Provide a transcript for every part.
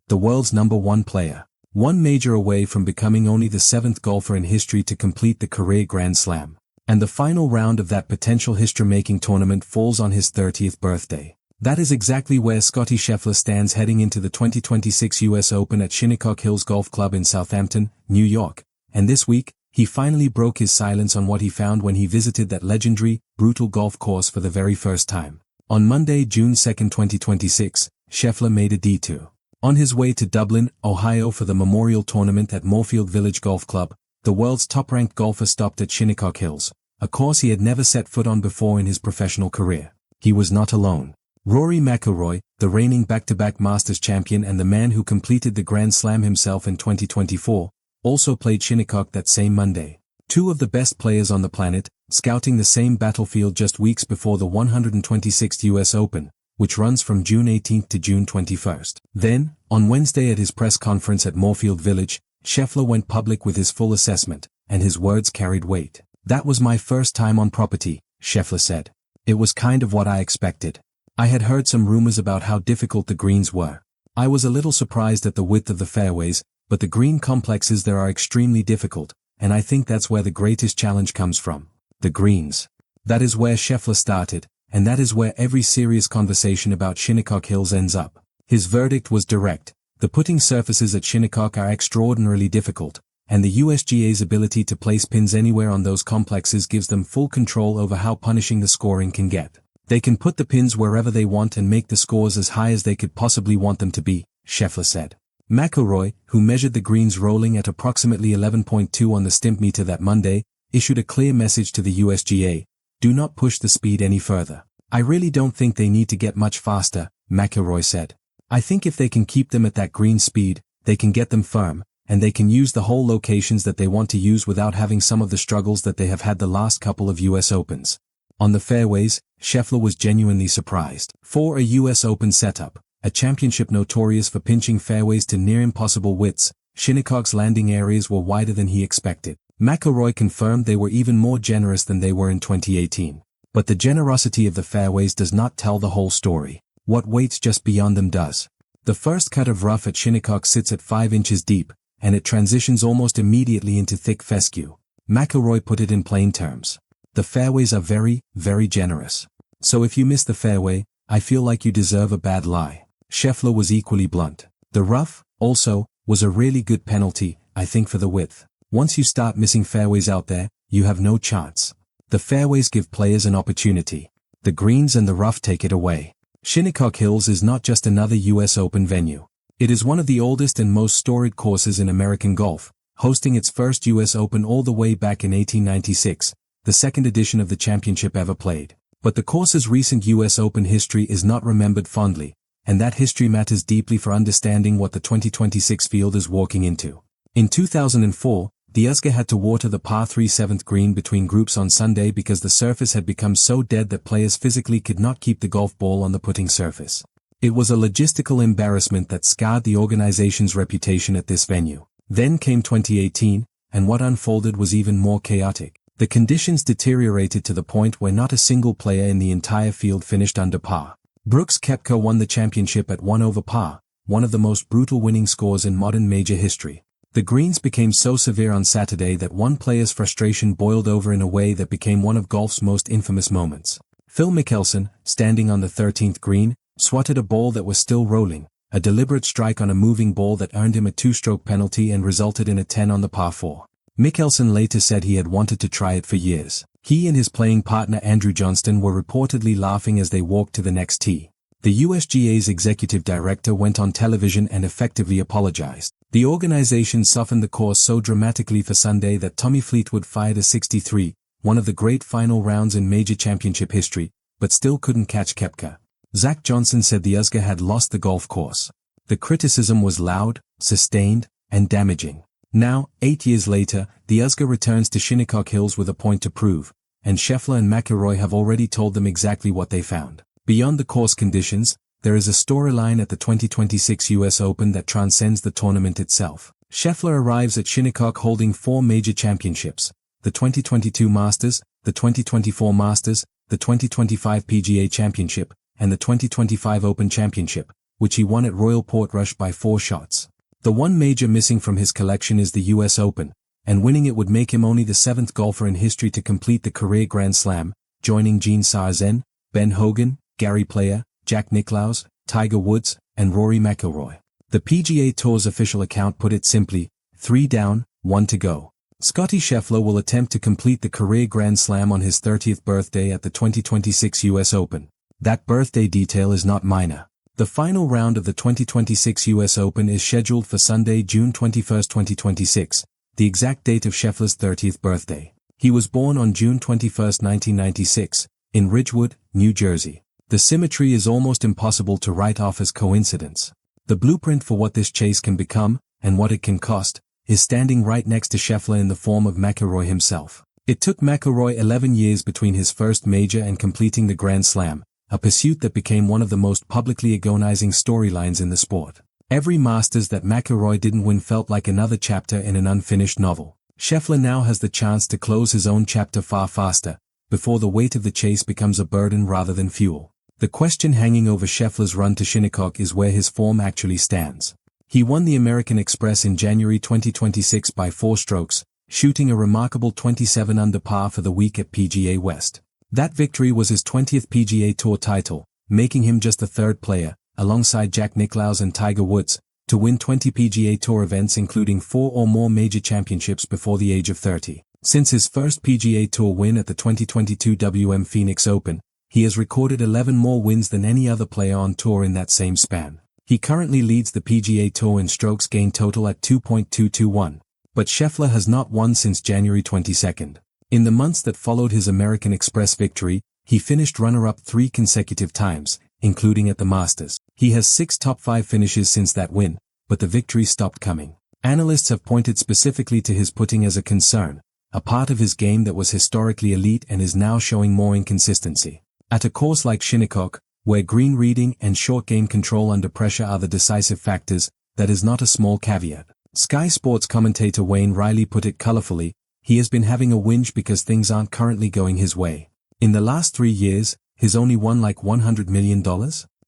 the world's #1 player. One major away from becoming only the 7th golfer in history to complete the career Grand Slam. And the final round of that potential history-making tournament falls on his 30th birthday. That is exactly where Scottie Scheffler stands heading into the 2026 US Open at Shinnecock Hills Golf Club in Southampton, New York. And this week, he finally broke his silence on what he found when he visited that legendary, brutal golf course for the very first time. On Monday, June 2, 2026, Scheffler made a detour. On his way to Dublin, Ohio for the Memorial Tournament at Moorfield Village Golf Club, the world's top-ranked golfer stopped at Shinnecock Hills, a course he had never set foot on before in his professional career. He was not alone. Rory McIlroy, the reigning back-to-back Masters champion and the man who completed the Grand Slam himself in 2024, also played Shinnecock that same Monday. Two of the best players on the planet, scouting the same battlefield just weeks before the 126th US Open, which runs from June 18 to June 21. Then, on Wednesday at his press conference at Moorfield Village, Scheffler went public with his full assessment, and his words carried weight. "That was my first time on property," Scheffler said. "It was kind of what I expected. I had heard some rumors about how difficult the greens were. I was a little surprised at the width of the fairways, but the green complexes there are extremely difficult, and I think that's where the greatest challenge comes from. The greens." That is where Scheffler started, and that is where every serious conversation about Shinnecock Hills ends up. His verdict was direct. The putting surfaces at Shinnecock are extraordinarily difficult, and the USGA's ability to place pins anywhere on those complexes gives them full control over how punishing the scoring can get. They can put the pins wherever they want and make the scores as high as they could possibly want them to be, Scheffler said. McIlroy, who measured the greens rolling at approximately 11.2 on the stimpmeter that Monday, issued a clear message to the USGA. "Do not push the speed any further. I really don't think they need to get much faster," McIlroy said. "I think if they can keep them at that green speed, they can get them firm, and they can use the whole locations that they want to use without having some of the struggles that they have had the last couple of US Opens." On the fairways, Scheffler was genuinely surprised. For a US Open setup, a championship notorious for pinching fairways to near impossible widths, Shinnecock's landing areas were wider than he expected. McIlroy confirmed they were even more generous than they were in 2018. But the generosity of the fairways does not tell the whole story. What waits just beyond them does. The first cut of rough at Shinnecock sits at 5 inches deep, and it transitions almost immediately into thick fescue. McIlroy put it in plain terms. "The fairways are very, very generous. So if you miss the fairway, I feel like you deserve a bad lie." Scheffler was equally blunt. "The rough, also, was a really good penalty, I think, for the width. Once you start missing fairways out there, you have no chance. The fairways give players an opportunity. The greens and the rough take it away." Shinnecock Hills is not just another US Open venue. It is one of the oldest and most storied courses in American golf, hosting its first US Open all the way back in 1896, the second edition of the championship ever played. But the course's recent US Open history is not remembered fondly, and that history matters deeply for understanding what the 2026 field is walking into. In 2004, the USGA had to water the par 3 7th green between groups on Sunday because the surface had become so dead that players physically could not keep the golf ball on the putting surface. It was a logistical embarrassment that scarred the organization's reputation at this venue. Then came 2018, and what unfolded was even more chaotic. The conditions deteriorated to the point where not a single player in the entire field finished under par. Brooks Koepka won the championship at 1 over par, one of the most brutal winning scores in modern major history. The greens became so severe on Saturday that one player's frustration boiled over in a way that became one of golf's most infamous moments. Phil Mickelson, standing on the 13th green, swatted a ball that was still rolling, a deliberate strike on a moving ball that earned him a 2-stroke penalty and resulted in a 10 on the par 4. Mickelson later said he had wanted to try it for years. He and his playing partner Andrew Johnston were reportedly laughing as they walked to the next tee. The USGA's executive director went on television and effectively apologized. The organization softened the course so dramatically for Sunday that Tommy Fleetwood fired a 63, one of the great final rounds in major championship history, but still couldn't catch Koepka. Zach Johnson said the USGA had lost the golf course. The criticism was loud, sustained, and damaging. Now, 8 years later, the USGA returns to Shinnecock Hills with a point to prove, and Scheffler and McIlroy have already told them exactly what they found. Beyond the course conditions, there is a storyline at the 2026 US Open that transcends the tournament itself. Scheffler arrives at Shinnecock holding 4 major championships: the 2022 Masters, the 2024 Masters, the 2025 PGA Championship, and the 2025 Open Championship, which he won at Royal Portrush by 4 shots. The one major missing from his collection is the US Open, and winning it would make him only the 7th golfer in history to complete the career Grand Slam, joining Gene Sarzen, Ben Hogan, Gary Player, Jack Nicklaus, Tiger Woods, and Rory McIlroy. The PGA Tour's official account put it simply, 3 down, 1 to go. Scottie Scheffler will attempt to complete the career Grand Slam on his 30th birthday at the 2026 US Open. That birthday detail is not minor. The final round of the 2026 US Open is scheduled for Sunday, June 21, 2026, the exact date of Scheffler's 30th birthday. He was born on June 21, 1996, in Ridgewood, New Jersey. The symmetry is almost impossible to write off as coincidence. The blueprint for what this chase can become, and what it can cost, is standing right next to Scheffler in the form of McIlroy himself. It took McIlroy 11 years between his first major and completing the Grand Slam, a pursuit that became one of the most publicly agonizing storylines in the sport. Every Masters that McIlroy didn't win felt like another chapter in an unfinished novel. Scheffler now has the chance to close his own chapter far faster, before the weight of the chase becomes a burden rather than fuel. The question hanging over Scheffler's run to Shinnecock is where his form actually stands. He won the American Express in January 2026 by 4 strokes, shooting a remarkable 27 under par for the week at PGA West. That victory was his 20th PGA Tour title, making him just the 3rd player, alongside Jack Nicklaus and Tiger Woods, to win 20 PGA Tour events including 4 or more major championships before the age of 30. Since his first PGA Tour win at the 2022 WM Phoenix Open, he has recorded 11 more wins than any other player on tour in that same span. He currently leads the PGA Tour in strokes gained total at 2.221, but Scheffler has not won since January 22. In the months that followed his American Express victory, he finished runner-up 3 consecutive times, including at the Masters. He has 6 top 5 finishes since that win, but the victory stopped coming. Analysts have pointed specifically to his putting as a concern, a part of his game that was historically elite and is now showing more inconsistency. At a course like Shinnecock, where green reading and short game control under pressure are the decisive factors, that is not a small caveat. Sky Sports commentator Wayne Riley put it colorfully, he has been having a whinge because things aren't currently going his way. In the last 3 years, he's only won like $100 million?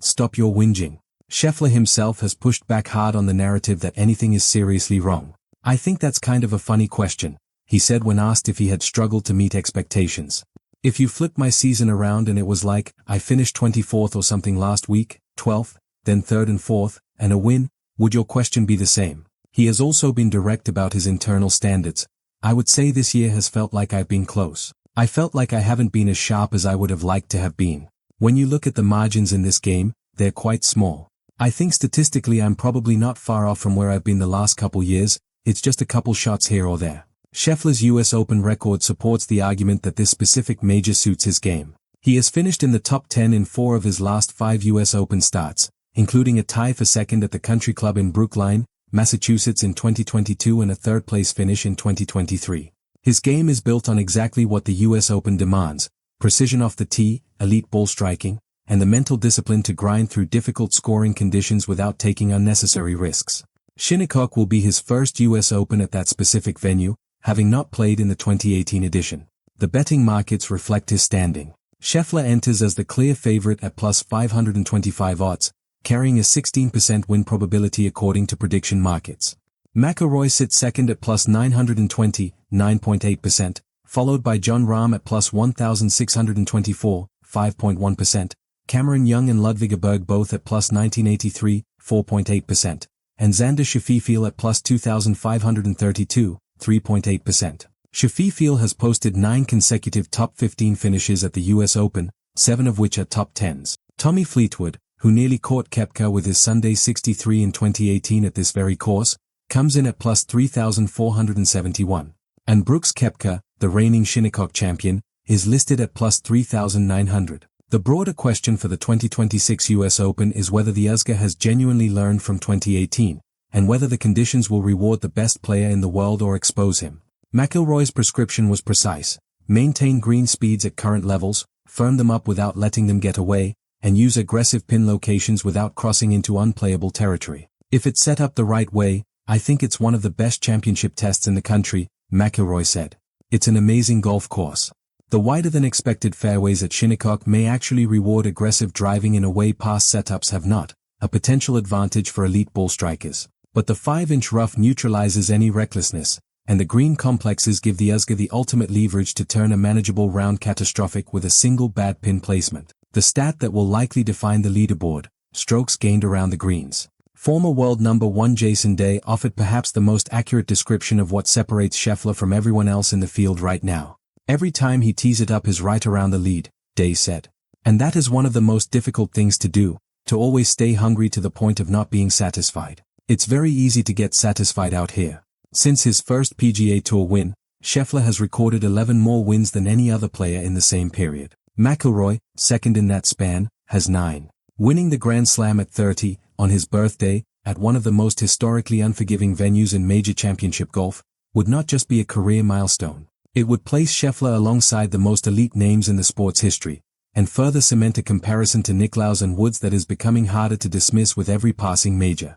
Stop your whinging. Scheffler himself has pushed back hard on the narrative that anything is seriously wrong. I think that's kind of a funny question, he said when asked if he had struggled to meet expectations. If you flipped my season around and it was like, I finished 24th or something last week, 12th, then 3rd and 4th, and a win, would your question be the same? He has also been direct about his internal standards. I would say this year has felt like I've been close. I felt like I haven't been as sharp as I would have liked to have been. When you look at the margins in this game, they're quite small. I think statistically I'm probably not far off from where I've been the last couple years, it's just a couple shots here or there. Scheffler's US Open record supports the argument that this specific major suits his game. He has finished in the top 10 in 4 of his last 5 US Open starts, including a tie for second at the Country Club in Brookline, Massachusetts in 2022 and a 3rd-place finish in 2023. His game is built on exactly what the US Open demands: precision off the tee, elite ball striking, and the mental discipline to grind through difficult scoring conditions without taking unnecessary risks. Shinnecock will be his first US Open at that specific venue, having not played in the 2018 edition. The betting markets reflect his standing. Scheffler enters as the clear favorite at plus 525 odds, carrying a 16% win probability according to prediction markets. McIlroy sits second at plus 920, 9.8%, followed by Jon Rahm at plus 1,624, 5.1%, Cameron Young and Ludvig Berg both at plus 1983, 4.8%, and Xander Schauffele at plus 2,532, 3.8%. Schauffele has posted 9 consecutive top 15 finishes at the US Open, 7 of which are top 10s. Tommy Fleetwood, who nearly caught Koepka with his Sunday 63 in 2018 at this very course, comes in at plus 3,471. And Brooks Koepka, the reigning Shinnecock champion, is listed at plus 3,900. The broader question for the 2026 US Open is whether the USGA has genuinely learned from 2018, and whether the conditions will reward the best player in the world or expose him. McIlroy's prescription was precise: maintain green speeds at current levels, firm them up without letting them get away, and use aggressive pin locations without crossing into unplayable territory. If it's set up the right way, I think it's one of the best championship tests in the country, McIlroy said. It's an amazing golf course. The wider-than-expected fairways at Shinnecock may actually reward aggressive driving in a way past setups have not, a potential advantage for elite ball strikers. But the 5-inch rough neutralizes any recklessness, and the green complexes give the USGA the ultimate leverage to turn a manageable round catastrophic with a single bad pin placement. The stat that will likely define the leaderboard: strokes gained around the greens. Former world number 1 Jason Day offered perhaps the most accurate description of what separates Scheffler from everyone else in the field right now. Every time he tees it up is right around the lead, Day said. And that is one of the most difficult things to do, to always stay hungry to the point of not being satisfied. It's very easy to get satisfied out here. Since his first PGA Tour win, Scheffler has recorded 11 more wins than any other player in the same period. McIlroy, second in that span, has 9. Winning the Grand Slam at 30, on his birthday, at one of the most historically unforgiving venues in major championship golf, would not just be a career milestone. It would place Scheffler alongside the most elite names in the sport's history, and further cement a comparison to Nicklaus and Woods that is becoming harder to dismiss with every passing major.